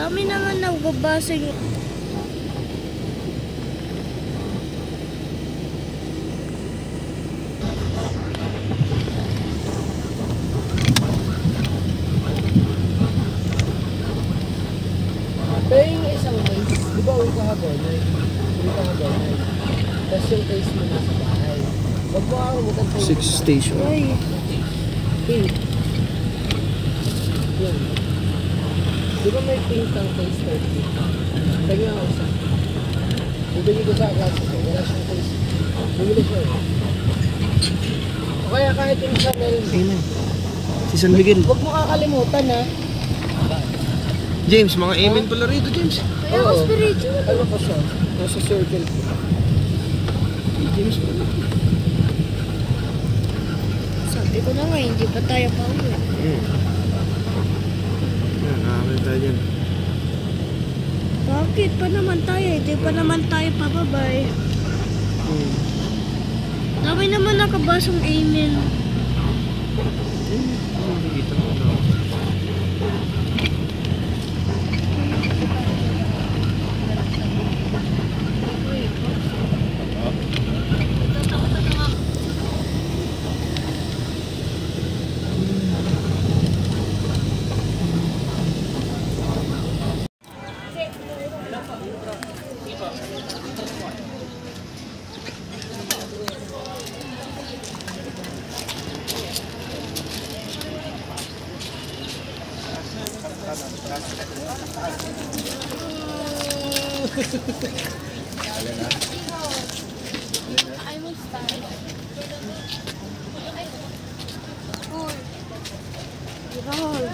Dami naman nagbabasa yung... Pero yung isang case, di ba uwi ka hagornay? Tapos yung case mo nasa bahay. Wag mo kakalimutan sa 6 station. Ay. pink. Yan. Di ba may pink ang case 30? Kanya ako isa. Bibili ko sa klase ko, wala siyang case. Bibili ko eh. O kaya kahit yung isa meron. Amen. Si San Miguel. Huwag mo kakalimutan ha. James, mga amen pala rito, James. Kaya ako spiritual. Ano pa siya? Nasa circle ko. James pala. Sabi ko na nga, hindi pa tayo pauwi. Yan, nakakita tayo dyan. Bakit pa naman tayo? Hindi pa naman tayo pababay. Dami naman nakabasong amen. Nakikita mo na. I will start. Cool. Roll.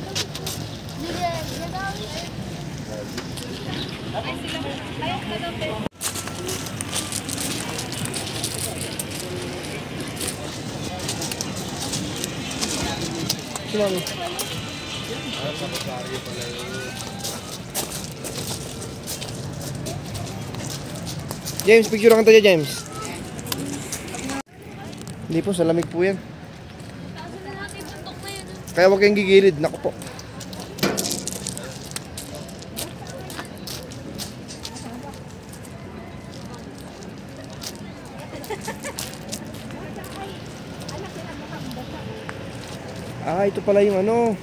Sumama. James, picture ka tayo, James. Hindi po, sa lamig po yan. Kaya huwag kayong gigilid. Naku po. Ah, ito pala yung ano.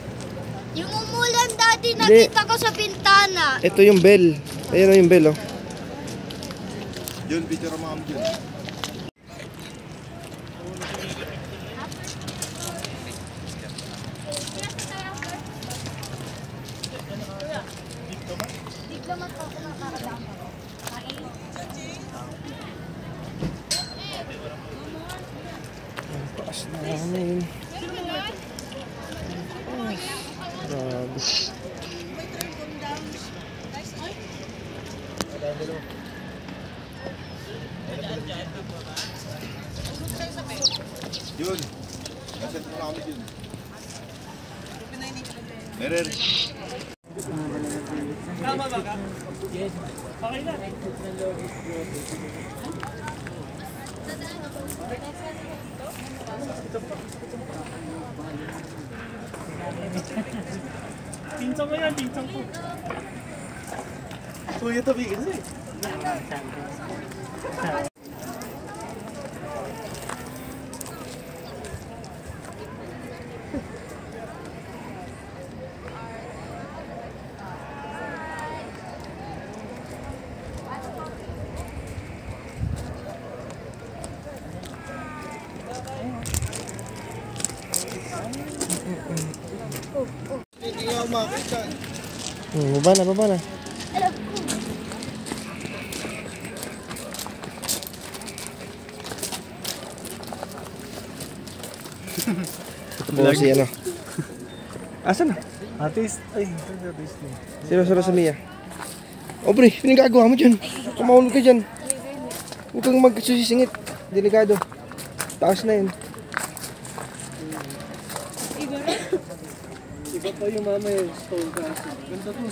Yung umulan, Daddy, nakita ko sa pintana. Ito yung bell. Ayan o yung bell, oh. Yun, picture mo kami dyan. Ang taas na namin. Grabe. Yun. Nasend mo kami dyan. Meron. Tama ba ka? Yes. Okay na. Pinsang ko yan, pinsang ko. Kuya tabi kasi. Hindi nga umakita. Baba na, baba na. Ito po si ano. Asan na? Artist? Ay, hindi artist mo. Sino sa Mia? Obre, pinagagawa mo dyan. Kumahulog ka dyan. Huwag kang magsusisingit. Delikado. Taas na yun. Iba pa yung mama yung stone kasi. Ganda to.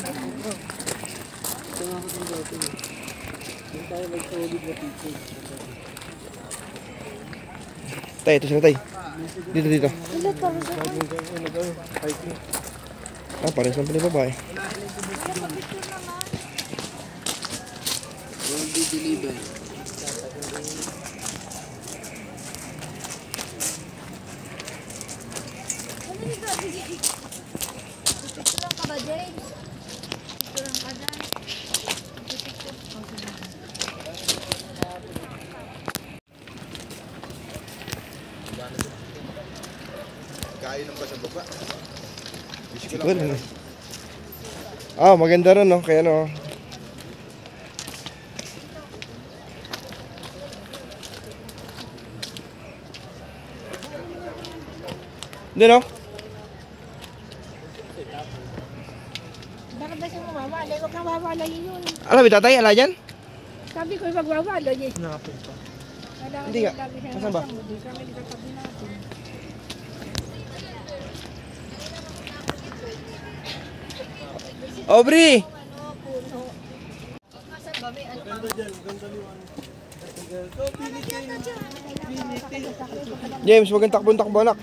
Ito nga ko itong dati. Yung tayo mag-solid na picture. Tay, ito sila tay. Dito. Wala pa sa Hiking. Ah, pares lang pala yung babae. Will be delivered. Picturean ka ba, James? Picturean ka dyan. Kain ng ba sa baba? Wish ko Well, lang. ah, maganda rin, no? Kaya, no? Hindi, no? Bakit ba siya mawawala? Huwag kang mawawala yun. Alam mo, tatay, ala dyan? Sabi ko, magwawala eh. Nakapunta. Kailangan Hindi nga. lagi siya Nasaan ba? nasang, hindi kami nagkatabi natin. Aubrey! James, wag kang takbo-takbo, anak.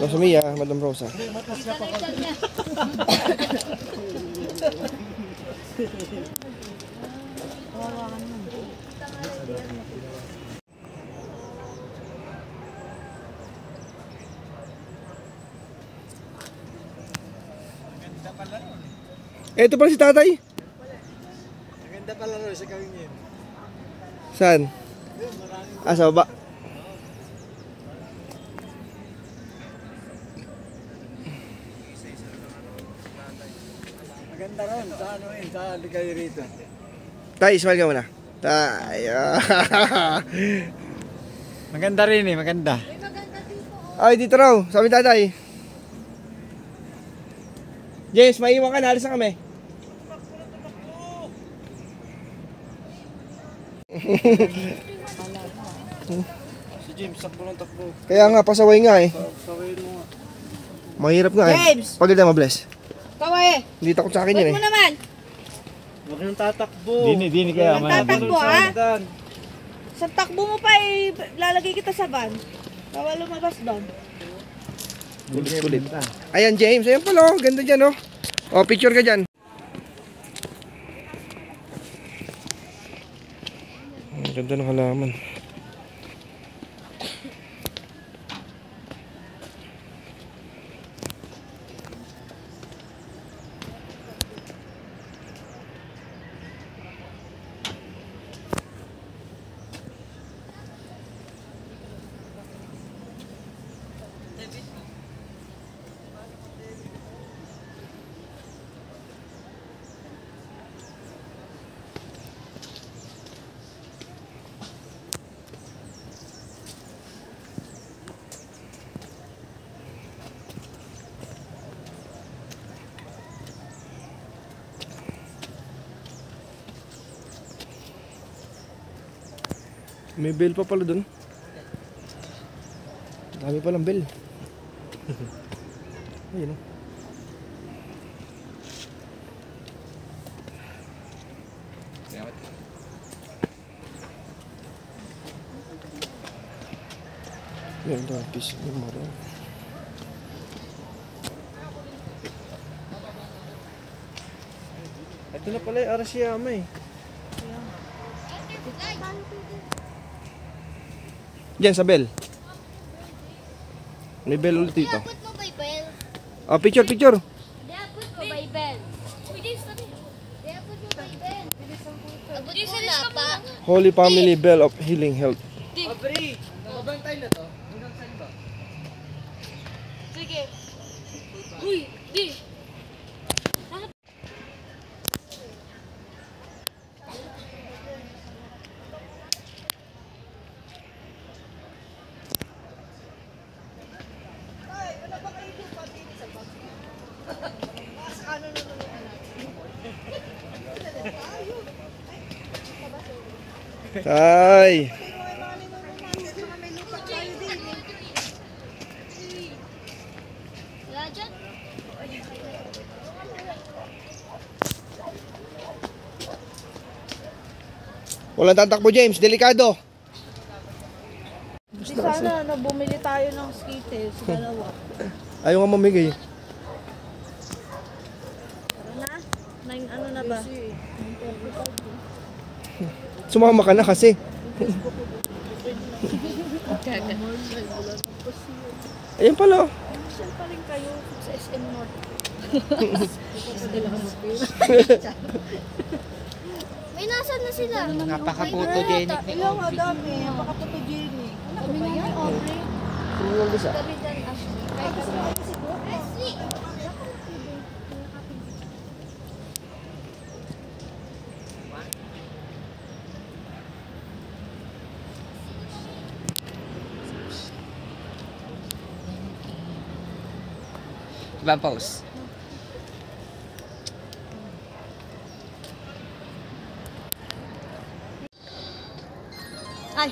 Rosa Madam Rosa. Ito pala si tatay. Maganda pala rin sa kawin niya. Saan? Ah, sa baba. Maganda rin. Sa ano eh. Sa kayo rito. Tay, smile ka muna. Tay. Maganda rin eh. Maganda. Ay, dito raw. Sabi ni tatay. James, maiwan ka na. Alis na kami. Si James, takbo ng takbo. Kaya nga, pasaway nga eh. Sawayin mo nga. Mahirap nga eh. James! Pagod na mabless. Kaway, Hindi takot sa akin yun wait eh. mo naman. Huwag nang tatakbo. Dini kaya. Tatakbo ah. Sa takbo mo pa eh, lalagay kita sa van. Bawal lumabas doon. Kulit. Ayan, James. Ayan pala oh. Ganda dyan oh. Oh, picture ka dyan. Ang ganda ng halaman. May bell pa pala dun. Dami palang bell. Ayun oh. Yan, tapis. Yung mara. Ito na pala yung Arashiyama eh. Diyan sa bell. May bell ulit dito. Diabot mo ba, Bel? Oh, picture. Diabot mo ba, Bel? Diabot mo ba, Bel? Abot mo na pa. Holy Family Bell of Healing Health. Aubrey, mabantay na to. Hanggang saan ba? Sige. Uy, di. Tay. Wala dyan? Walang tatakbo, James. Delikado. Di sana bumili tayo ng skittles, dalawa. Ayaw nga mamigay. Tara na. Ano na ba? Sumama ka na kasi. Ayan pala. Saan pa rin kayo sa SM North? May nasan na sila? Napaka-photogenic ni Ilang dami, napaka-photogenic. Ano ba yan? Sino isa? Kami dyan, Ashley. Ashley! Ibang pose. Ay!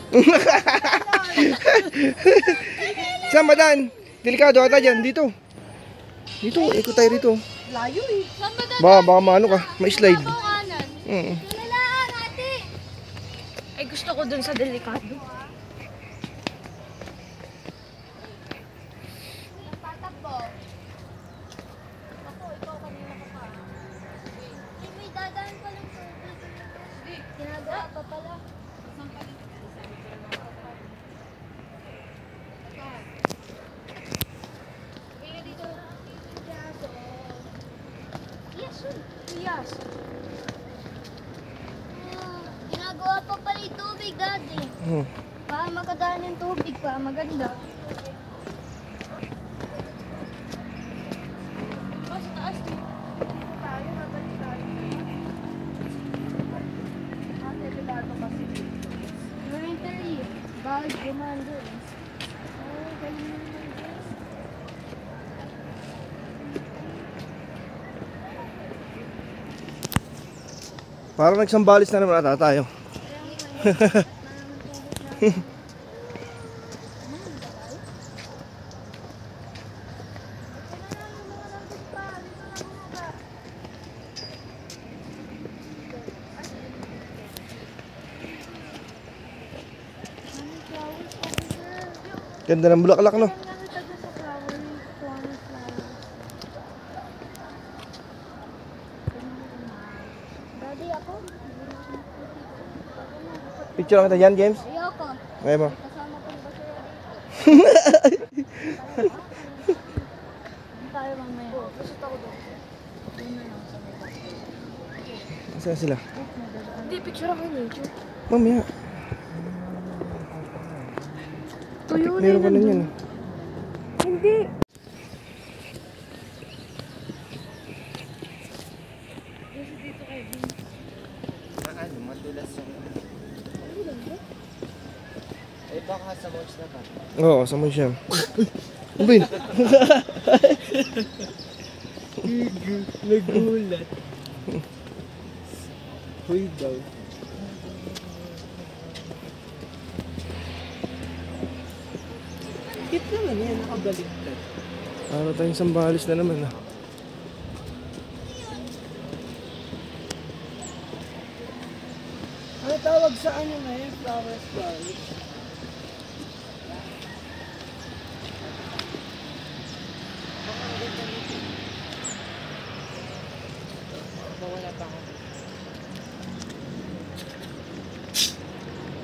Saan ba Dan? Delikado ata dyan. Dito. Dito. Ikot tayo rito. Layo eh. Saan ba daw? Baka maano ka. May slide. Kanan. Kailangan ate. Ay, gusto ko dun sa delikado. Tatakbo. Ako, ikaw kanina ka pa. May dadaan pa lang sa tubig. Ginagawa pa pala. Yes. Ginagawa pa pala yung tubig, Daddy. Para makadaan yung tubig pa, maganda. Sa taas dito. Tayo, nabalik tayo. Ate, delikado kasi. Military. Bawal gumando. Oh, galing naman, guys. Parang nagsambalis na naman ata tayo. Ganda ng bulaklak, no? Daddy, ako? Picture lang kita dyan, James. Ayoko. Ngayon mo. Kasama ko yung basura dito. Hindi tayo mamaya. Gusto ako doon. Yun na lang sa may Saan sila? Hindi, picture ako dito. Mamaya. Tuyo Meron ka na yan. Hindi. Ano, madulas yung... Eh, baka sa mouse na ba? Oo, sa mo siya. Ubin. Nagulat. Huy daw. Cute naman yan, nakabaliktad. Para tayong sambalis na naman, ah. Ano tawag sa ano na yun? Flowers Valley? Wala pa ako.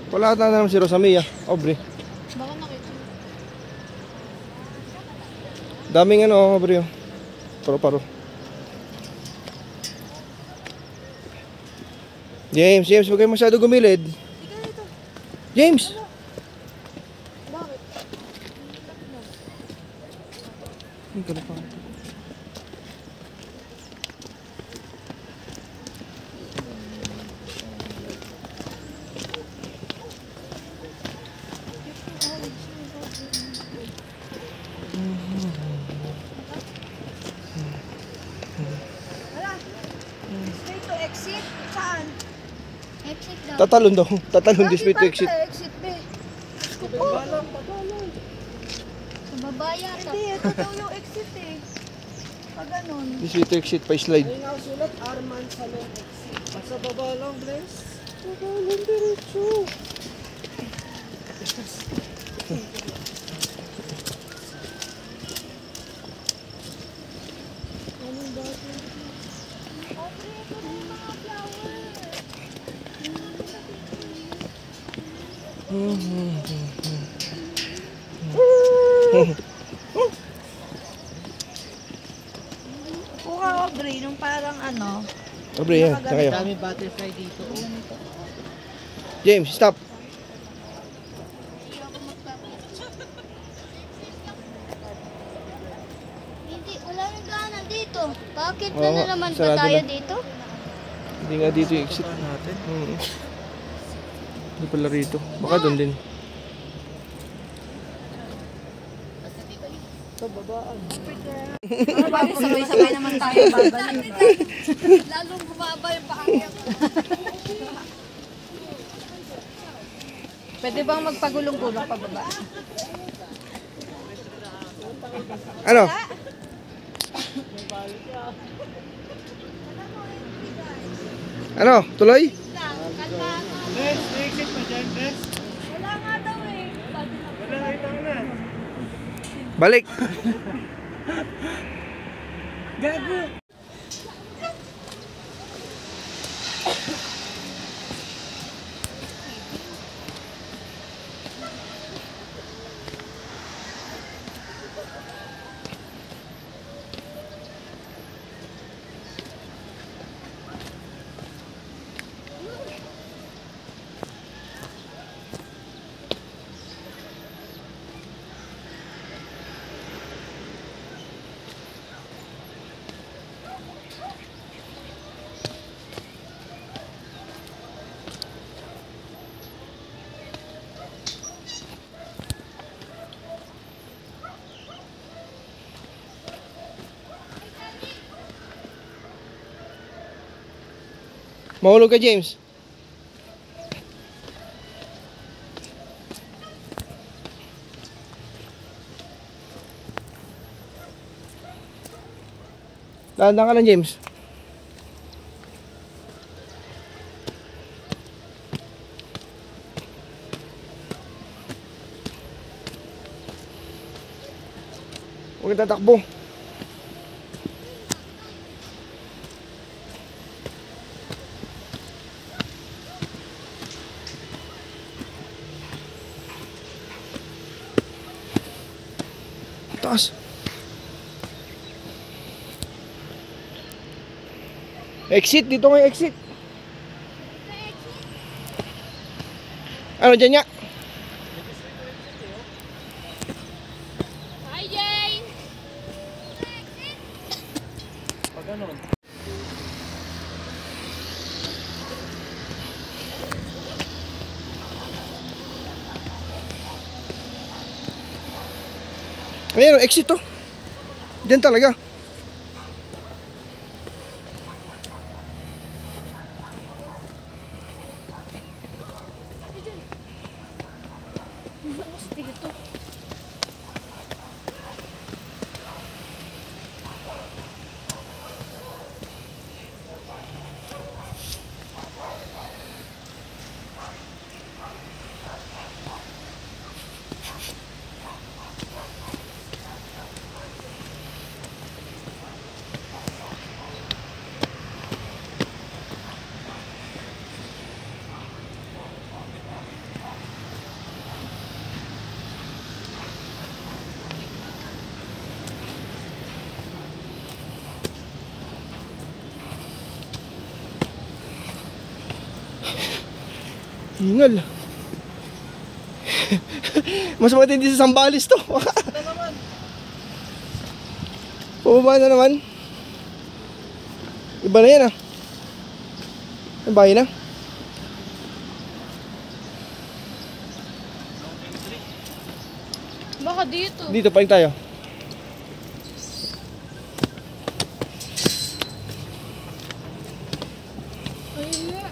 Wala ata na naman si Rosamia. Aubrey. Baka nakita. Daming ano, Aubrey. Oh. Paro-paro. James, huwag kayo masyado gumilid. James! Bakit? Ang kalapang. Way to exit? Saan? Exit daw. Tatalon daw. Tatalon this way to exit. Exit, be. Balang, balang. Sa baba yata. Hindi, ito daw yung exit eh. Pag ganun. This way to exit pa slide. Ay nga sulat, Arman Salon Exit. Sa baba lang, Bless. Nakalan diretso. Kuha Aubrey, nung parang ano. Aubrey, yan. Saan kayo? Dami butterfly dito. James, stop. Hindi, wala nang gana dito. Bakit Oo, na naman ba sarado tayo na. dito? Hindi nga dito yung exit. natin. Hindi pala rito. Baka doon din. Bakit sabay-sabay naman tayo babalik? Lalong bumaba yung pakakit. Pwede bang magpagulong-gulong pababa? Ano? Ano? Tuloy? Wala nga daw eh. Balik. Mahulog ka, James. Dahan-dahan ka lang, James. Huwag kang tatakbo. Taas. Exit, dito nga yung exit. Ano dyan niya? Hi, Jay! Ayan, exit to. Diyan talaga. Hingal. Mas matindi sa Sambales to. Pababa na naman. Iba na yan ah. Ang bahay na. Baka dito. Dito pa rin tayo. Ayun nga.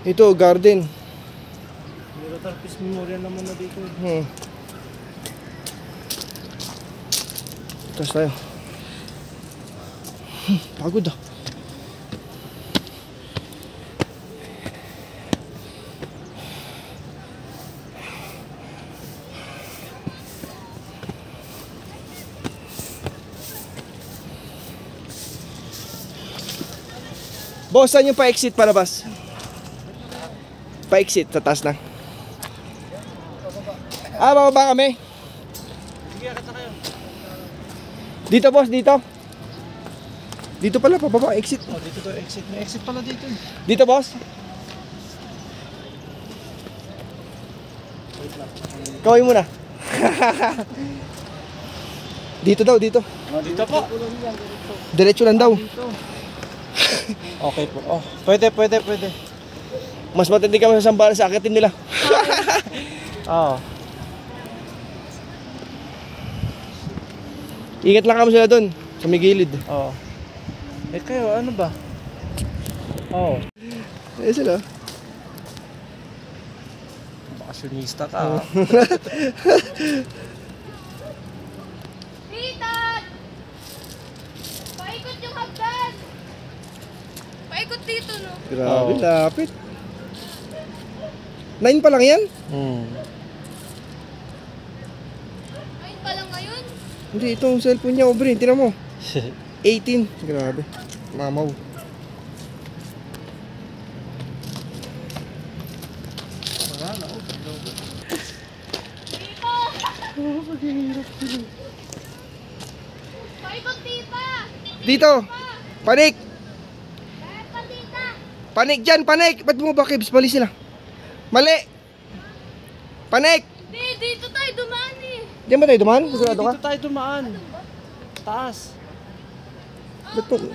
Ito, garden. Masterpiece Memorial naman na dito. Tapos tayo. Pagod ah. Boss, saan yung pa-exit palabas? Pa-exit, sa taas lang. Ah, bababa kami. Sige, akat na kayo. Dito boss, dito. Dito pala, pababa, exit. Oh, dito to exit. May exit pala dito. Dito boss. Kaway muna. Dito daw, dito. Oh, dito po. Diretso lang daw. Okay po. Oh, pwede. Mas matindi kami sa sambahan sa akitin nila. Oo. Ingat lang kami sila doon, sa may gilid. Oo. Eh kayo, ano ba? Oo. Eh sila. Bakasyonista ka. Titan! Paikot yung hagdan! Paikot dito, no? Grabe, Oo. lapit. 9 pa lang yan? Ayun pa lang ngayon. Hindi, itong cellphone niya, Aubrey, tinan mo. 18. Grabe. Mamaw. Paikot, tita! Dito. Panik. Kaya pa, tita! Panik dyan, panik. Ba't mo ba, Kibs? Mali sila. Mali. Panik. Hindi, dito tayo dumaan eh. Diyan ba tayo dumaan? Sigurado ka? Dito tayo dumaan. Taas. Ba't mo?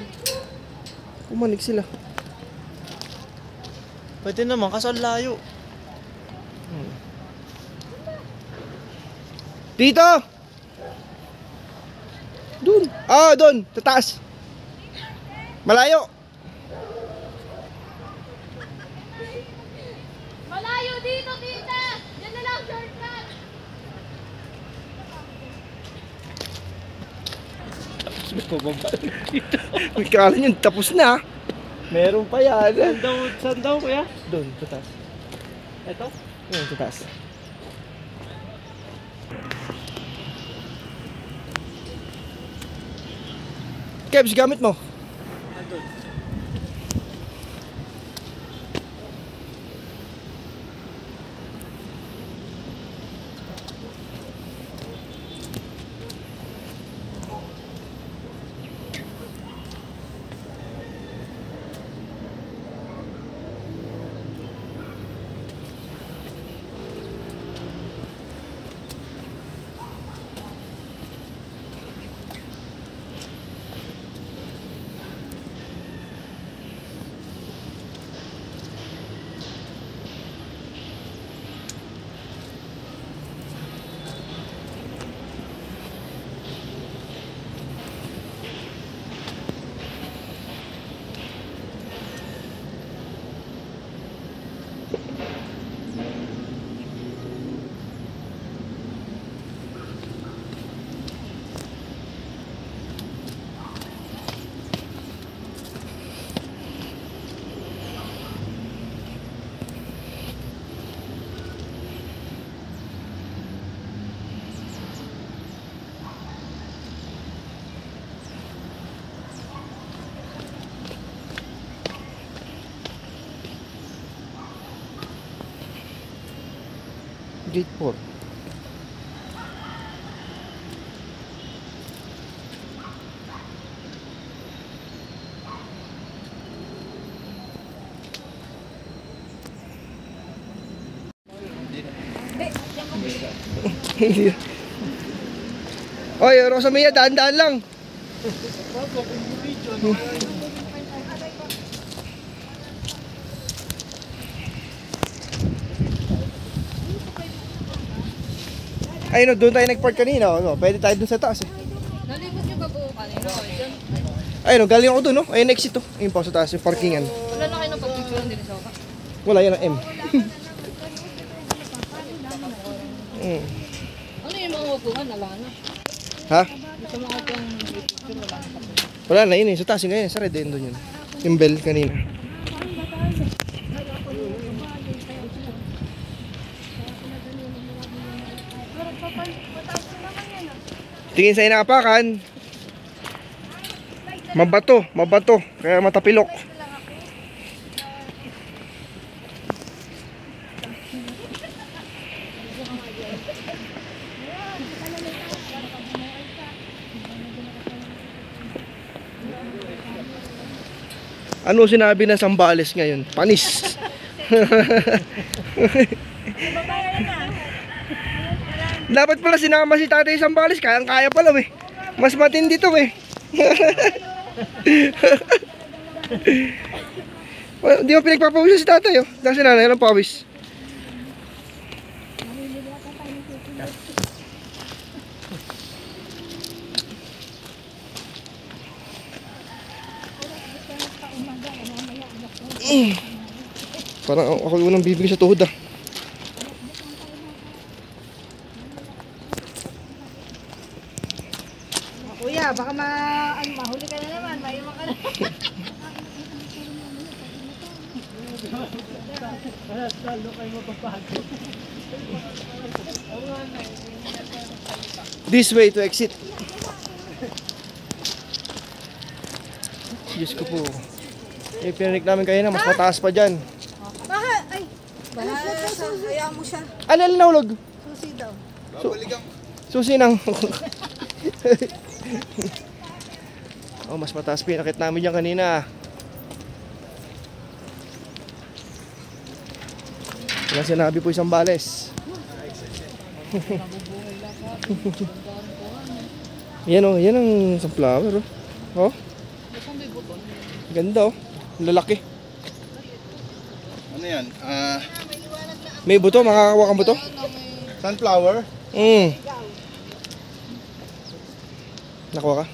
Pumanik sila. Pwede naman, kaso ang layo. Dito. Doon. Ah, doon. Sa taas. Malayo. Malayo dito, tita! Diyan na lang, shortcut! May kala nyo, tapos na. Meron pa yan. Saan daw, kuya? Doon, sa taas. Ito? Doon, sa taas. Kebs, gamit mo. Gate 4. Oy, Rosamia, daan-daan lang. Ay no, doon tayo nag-park kanina, no? Pwede tayo doon sa taas eh. Nalibot yung bago kanina. Ay no, galing ako doon, no? Ayun, exit to. Ayun pa sa taas, yung parkingan. Wala na kayo ng pagpicture din sa Wala yan ang M. Ano yung mga upuan? Wala na. Ha? Sa mga upuan picture, wala na. Wala na, yun eh. Sa taas yun ngayon. Sa red end doon yun. Yung bell kanina. Tingin sa inaapakan. Mabato, mabato. Kaya matapilok. Ano sinabi ng Sambales ngayon? Panis. Dapat pala sinama si Tatay Sambales. Kayang-kaya pala eh. Mas matindi to eh. Di mo pinagpapawisan si Tatay oh. Kasi nanay ng pawis. Parang ako yung unang bibig sa tuhod ah. Kuya, baka mahuli ka na naman. Maiwan ka na. This way to exit. Diyos ko po. Eh, pinanik namin kayo na, mas mataas pa dyan. Ay, hayaan mo siya. Alin nahulog? Susi daw. Susi nang. Oh, mas mataas pinakit namin yan kanina. Walang sinabi po isang Sambales. Yan oh, yan ang sunflower oh. Oh. Ganda oh. Lalaki. Ano yan? May buto, makakakuha kang buto? Sunflower? Nakuha ka?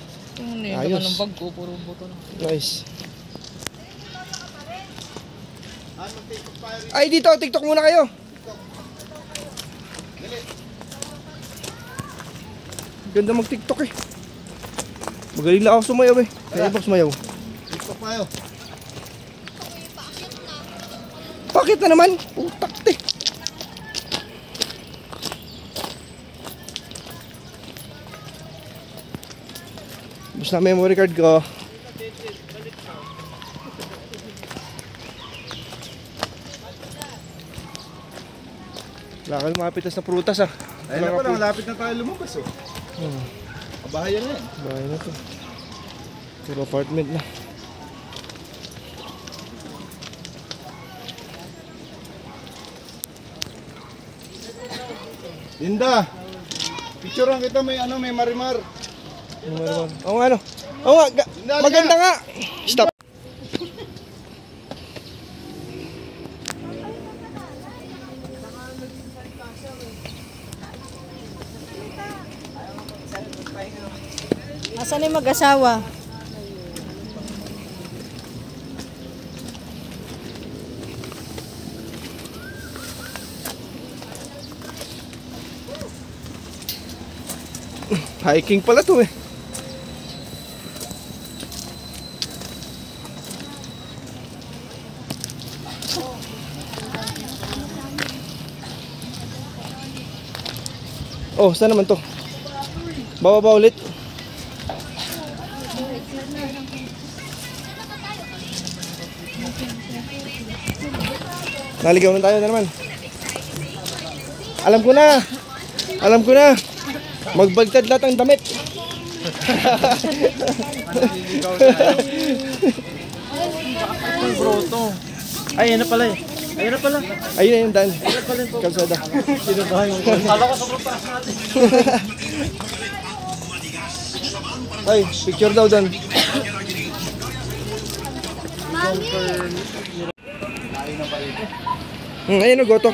Ayos. Ng bag ko, puro buto na. Nice. Ay, dito, TikTok muna kayo. Ganda mag-TikTok eh. Magaling lang ako sumayaw eh. Kaya ba sumayaw? TikTok tayo. Bakit na naman? Utak te. Bus na memory card ko. Wala ka lumapitas na prutas ah. Ayun na pala, malapit na tayo lumabas oh. Kabahayan na yan. Bahay na to. Puro apartment na. Linda, picturean kita, may ano, may marimar. Oo nga, ano? Oo nga, maganda nga. Stop. Nasaan yung mag-asawa? Hiking pala to eh. Oh, saan naman to? Bababa ulit. Naligaw na tayo na naman. Alam ko na. Alam ko na. Magbagtad lahat ang damit. Ay, yan na pala eh. Ayun na pala. Ayun na yung daan. Kalsada. Kala ko sobrang taas natin. Ay, picture daw doon. Ayun o, goto.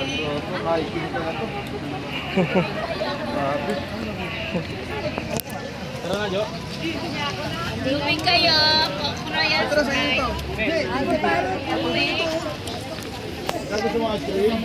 Hiking ka na to. Grabe. Tara na, Jo. Tubig kayo. Royal Sprite. Gusto mo ice cream?